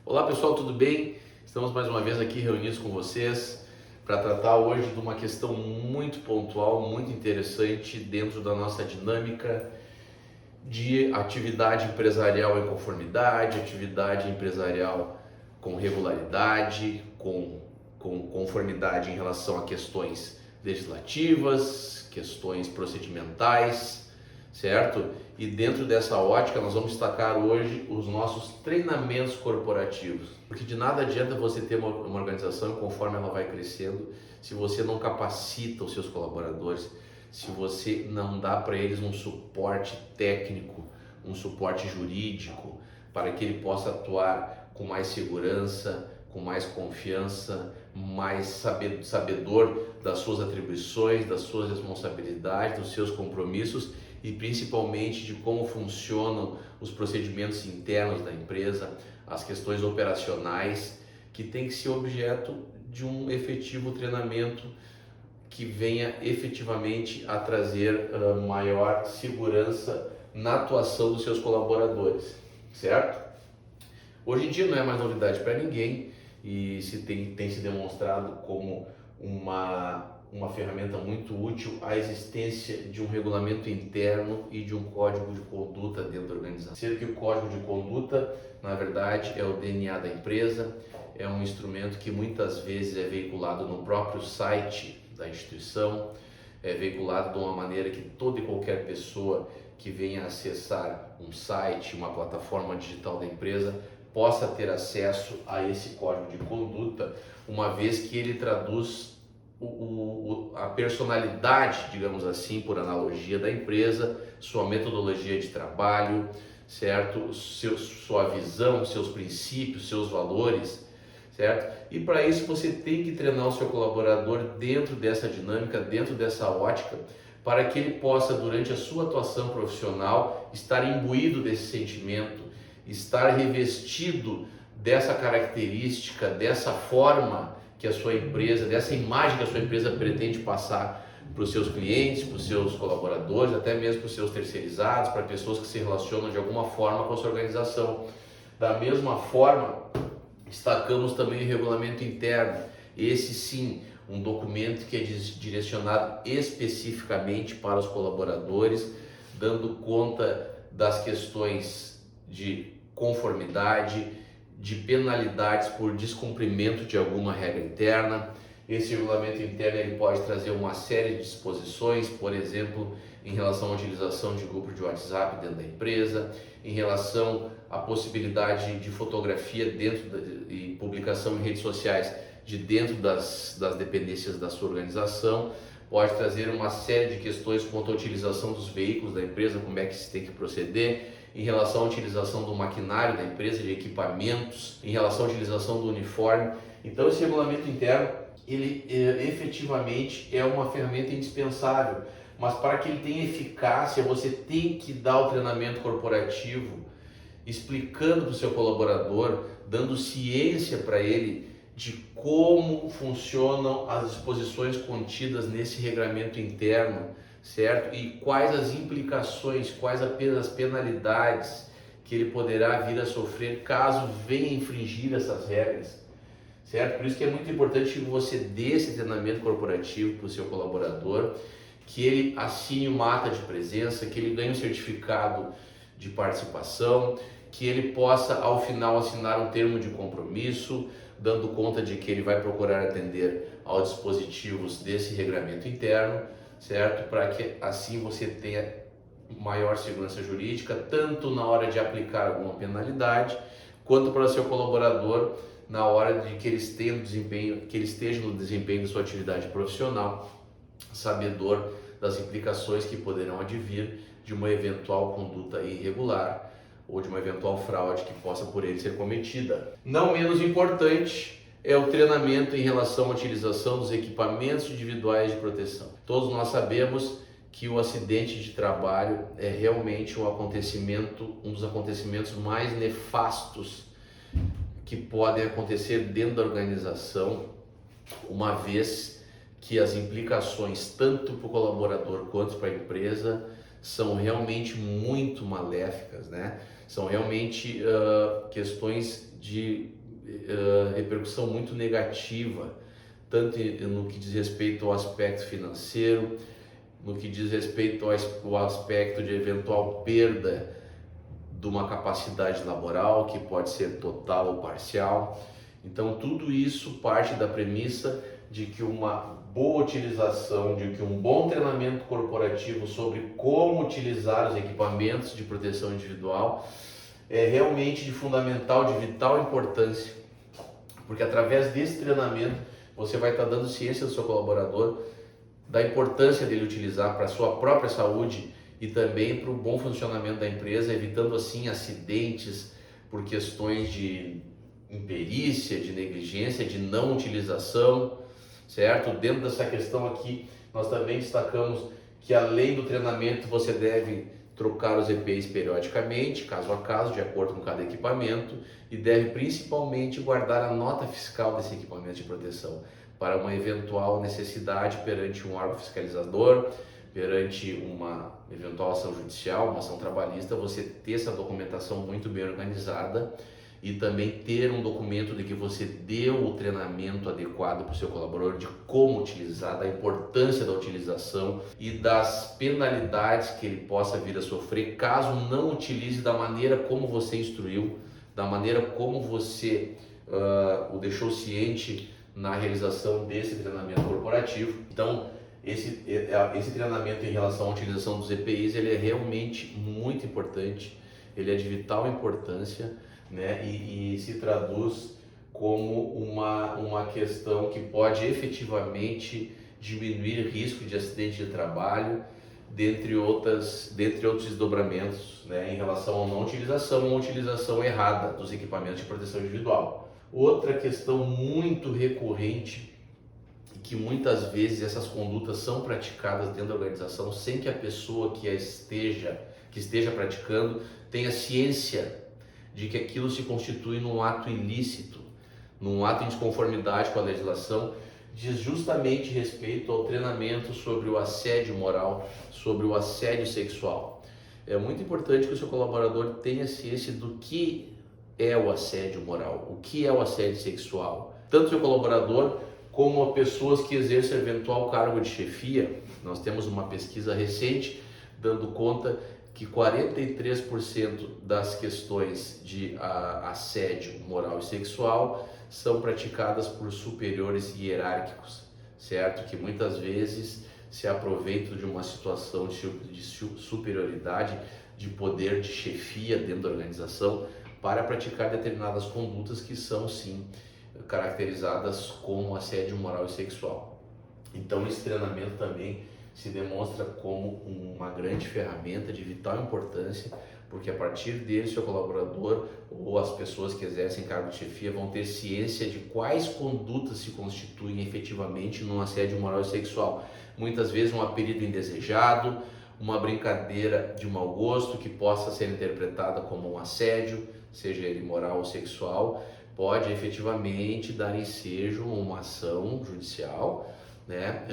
Olá pessoal, tudo bem? Estamos mais uma vez aqui reunidos com vocês para tratar hoje de uma questão muito pontual, muito interessante dentro da nossa dinâmica de atividade empresarial em conformidade, atividade empresarial com regularidade, com conformidade em relação a questões legislativas, questões procedimentais, certo? E dentro dessa ótica nós vamos destacar hoje os nossos treinamentos corporativos, porque de nada adianta você ter uma organização conforme ela vai crescendo, se você não capacita os seus colaboradores, se você não dá para eles um suporte técnico, um suporte jurídico, para que ele possa atuar com mais segurança, com mais confiança, mais sabedor das suas atribuições, das suas responsabilidades, dos seus compromissos e principalmente de como funcionam os procedimentos internos da empresa, as questões operacionais, que tem que ser objeto de um efetivo treinamento que venha efetivamente a trazer maior segurança na atuação dos seus colaboradores, certo? Hoje em dia não é mais novidade para ninguém e tem se demonstrado como uma ferramenta muito útil a existência de um regulamento interno e de um código de conduta dentro da organização. Sendo que o código de conduta, na verdade, é o DNA da empresa, é um instrumento que muitas vezes é veiculado no próprio site da instituição, é veiculado de uma maneira que toda e qualquer pessoa que venha acessar um site, uma plataforma digital da empresa, possa ter acesso a esse código de conduta, uma vez que ele traduz a personalidade, digamos assim, por analogia da empresa, sua metodologia de trabalho, certo? Sua visão, seus princípios, seus valores, certo? E para isso você tem que treinar o seu colaborador dentro dessa dinâmica, dentro dessa ótica, para que ele possa, durante a sua atuação profissional, estar imbuído desse sentimento, estar revestido dessa característica, dessa forma que a sua empresa, dessa imagem que a sua empresa pretende passar para os seus clientes, para os seus colaboradores, até mesmo para os seus terceirizados, para pessoas que se relacionam de alguma forma com a sua organização. Da mesma forma, destacamos também o regulamento interno, esse sim, um documento que é direcionado especificamente para os colaboradores, dando conta das questões de conformidade, de penalidades por descumprimento de alguma regra interna. Esse regulamento interno ele pode trazer uma série de disposições, por exemplo, em relação à utilização de grupos de WhatsApp dentro da empresa, em relação à possibilidade de fotografia e publicação em redes sociais de dentro das dependências da sua organização, pode trazer uma série de questões quanto à utilização dos veículos da empresa, como é que se tem que proceder, em relação à utilização do maquinário da empresa, de equipamentos, em relação à utilização do uniforme. Então esse regulamento interno, ele efetivamente é uma ferramenta indispensável, mas para que ele tenha eficácia, você tem que dar o treinamento corporativo, explicando para o seu colaborador, dando ciência para ele de como funcionam as disposições contidas nesse regramento interno, certo? E quais as implicações, quais as penalidades que ele poderá vir a sofrer caso venha infringir essas regras, certo? Por isso que é muito importante que você dê esse treinamento corporativo para o seu colaborador, que ele assine uma ata de presença, que ele ganhe um certificado de participação, que ele possa ao final assinar um termo de compromisso, dando conta de que ele vai procurar atender aos dispositivos desse regramento interno, certo? Para que assim você tenha maior segurança jurídica, tanto na hora de aplicar alguma penalidade, quanto para o seu colaborador na hora de que ele esteja no desempenho de sua atividade profissional, sabedor das implicações que poderão advir de uma eventual conduta irregular ou de uma eventual fraude que possa por ele ser cometida. Não menos importante é o treinamento em relação à utilização dos equipamentos individuais de proteção. Todos nós sabemos que o acidente de trabalho é realmente um dos acontecimentos mais nefastos que podem acontecer dentro da organização, uma vez que as implicações tanto para o colaborador quanto para a empresa são realmente muito maléficas, né? São realmente questões de repercussão muito negativa, tanto no que diz respeito ao aspecto financeiro, no que diz respeito ao aspecto de eventual perda de uma capacidade laboral, que pode ser total ou parcial. Então tudo isso parte da premissa de que uma boa utilização, de que um bom treinamento corporativo sobre como utilizar os equipamentos de proteção individual é realmente de fundamental, de vital importância, porque através desse treinamento você vai estar dando ciência do seu colaborador da importância dele utilizar para a sua própria saúde e também para o bom funcionamento da empresa, evitando assim acidentes por questões de imperícia, de negligência, de não utilização, certo? Dentro dessa questão aqui, nós também destacamos que além do treinamento você deve trocar os EPIs periodicamente, caso a caso, de acordo com cada equipamento, e deve principalmente guardar a nota fiscal desse equipamento de proteção para uma eventual necessidade perante um órgão fiscalizador, perante uma eventual ação judicial, uma ação trabalhista, você ter essa documentação muito bem organizada e também ter um documento de que você deu o treinamento adequado para o seu colaborador de como utilizar, da importância da utilização e das penalidades que ele possa vir a sofrer caso não utilize da maneira como você instruiu, da maneira como você o deixou ciente na realização desse treinamento corporativo. Então, esse treinamento em relação à utilização dos EPIs, ele é realmente muito importante, ele é de vital importância, né? E se traduz como uma questão que pode efetivamente diminuir risco de acidente de trabalho, dentre outros desdobramentos, né, em relação à não utilização ou utilização errada dos equipamentos de proteção individual. Outra questão muito recorrente, que muitas vezes essas condutas são praticadas dentro da organização sem que a pessoa que esteja praticando tenha ciência de que aquilo se constitui num ato ilícito, num ato em desconformidade com a legislação, diz justamente respeito ao treinamento sobre o assédio moral, sobre o assédio sexual. É muito importante que o seu colaborador tenha ciência do que é o assédio moral, o que é o assédio sexual. Tanto o seu colaborador como as pessoas que exercem eventual cargo de chefia. Nós temos uma pesquisa recente dando conta que 43% das questões de assédio moral e sexual são praticadas por superiores hierárquicos, certo? Que muitas vezes se aproveitam de uma situação de superioridade, de poder, de chefia dentro da organização para praticar determinadas condutas que são, sim, caracterizadas como assédio moral e sexual. Então, esse treinamento também se demonstra como uma grande ferramenta de vital importância, porque a partir dele, seu colaborador ou as pessoas que exercem cargo de chefia vão ter ciência de quais condutas se constituem efetivamente num assédio moral e sexual. Muitas vezes um apelido indesejado, uma brincadeira de mau gosto que possa ser interpretada como um assédio, seja ele moral ou sexual, pode efetivamente dar ensejo a uma ação judicial, né,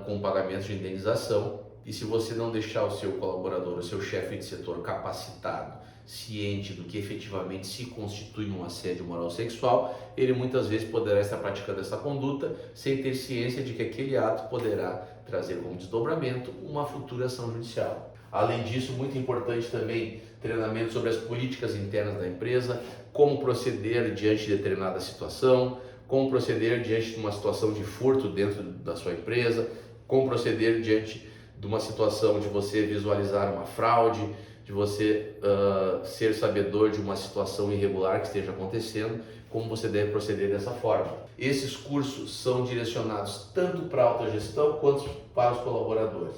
com pagamento de indenização. E se você não deixar o seu colaborador, o seu chefe de setor capacitado, ciente do que efetivamente se constitui um assédio moral sexual, ele muitas vezes poderá estar praticando essa conduta sem ter ciência de que aquele ato poderá trazer como desdobramento uma futura ação judicial. Além disso, muito importante também treinamento sobre as políticas internas da empresa, como proceder diante de determinada situação, como proceder diante de uma situação de furto dentro da sua empresa, como proceder diante de uma situação de você visualizar uma fraude, de você ser sabedor de uma situação irregular que esteja acontecendo, como você deve proceder dessa forma. Esses cursos são direcionados tanto para a autogestão quanto para os colaboradores,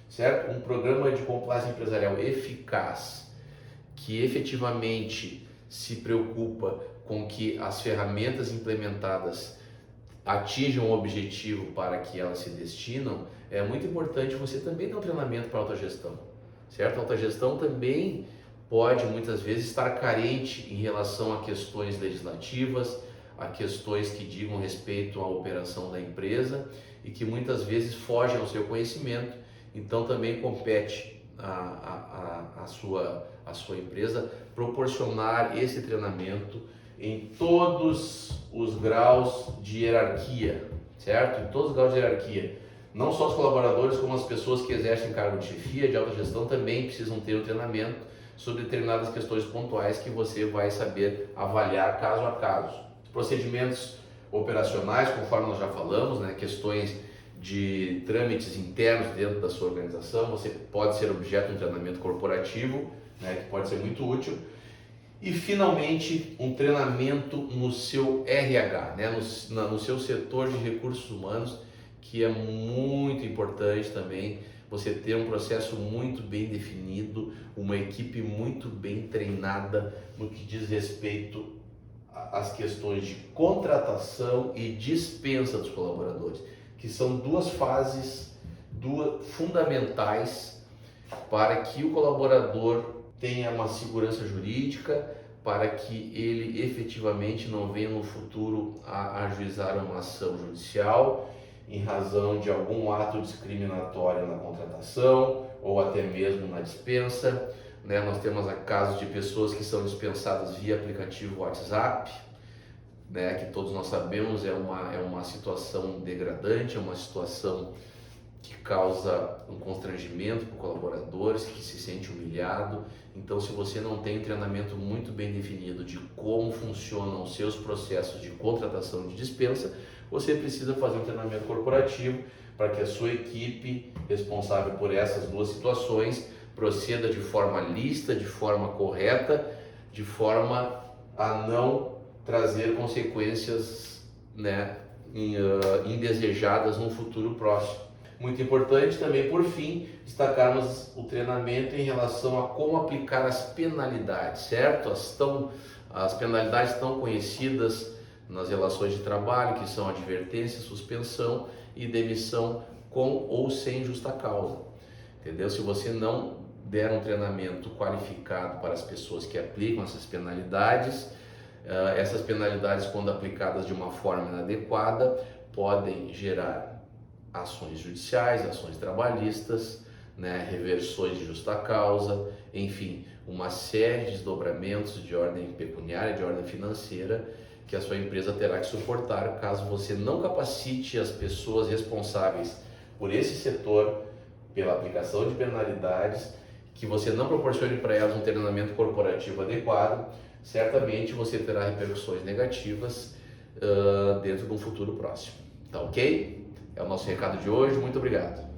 certo? Um programa de compliance empresarial eficaz, que efetivamente se preocupa com que as ferramentas implementadas atinjam o objetivo para que elas se destinam, é muito importante você também dar um treinamento para a autogestão, certo? A autogestão também pode muitas vezes estar carente em relação a questões legislativas, a questões que digam respeito à operação da empresa e que muitas vezes fogem ao seu conhecimento. Então também compete à sua empresa proporcionar esse treinamento, em todos os graus de hierarquia, certo? Em todos os graus de hierarquia. Não só os colaboradores, como as pessoas que exercem cargo de chefia, de alta gestão, também precisam ter o treinamento sobre determinadas questões pontuais que você vai saber avaliar caso a caso. Procedimentos operacionais, conforme nós já falamos, né? Questões de trâmites internos dentro da sua organização, você pode ser objeto de um treinamento corporativo, né? Que pode ser muito útil. E finalmente, um treinamento no seu RH, né? no seu setor de recursos humanos, que é muito importante também você ter um processo muito bem definido, uma equipe muito bem treinada no que diz respeito às questões de contratação e dispensa dos colaboradores, que são duas fases fundamentais para que o colaborador tenha uma segurança jurídica, para que ele efetivamente não venha no futuro a ajuizar uma ação judicial em razão de algum ato discriminatório na contratação ou até mesmo na dispensa, né? Nós temos casos de pessoas que são dispensadas via aplicativo WhatsApp, né? Que todos nós sabemos é uma situação degradante, é uma situação que causa um constrangimento para colaboradores, que se sente humilhado. Então, se você não tem um treinamento muito bem definido de como funcionam os seus processos de contratação e de dispensa, você precisa fazer um treinamento corporativo para que a sua equipe responsável por essas duas situações proceda de forma lícita, de forma correta, de forma a não trazer consequências, né, indesejadas no futuro próximo. Muito importante também, por fim, destacarmos o treinamento em relação a como aplicar as penalidades, certo? As penalidades tão conhecidas nas relações de trabalho, que são advertência, suspensão e demissão com ou sem justa causa, entendeu? Se você não der um treinamento qualificado para as pessoas que aplicam essas penalidades, quando aplicadas de uma forma inadequada, podem gerar ações judiciais, ações trabalhistas, né, reversões de justa causa, enfim, uma série de desdobramentos de ordem pecuniária, de ordem financeira, que a sua empresa terá que suportar caso você não capacite as pessoas responsáveis por esse setor, pela aplicação de penalidades, que você não proporcione para elas um treinamento corporativo adequado. Certamente você terá repercussões negativas dentro de um futuro próximo. Tá ok? É o nosso recado de hoje. Muito obrigado.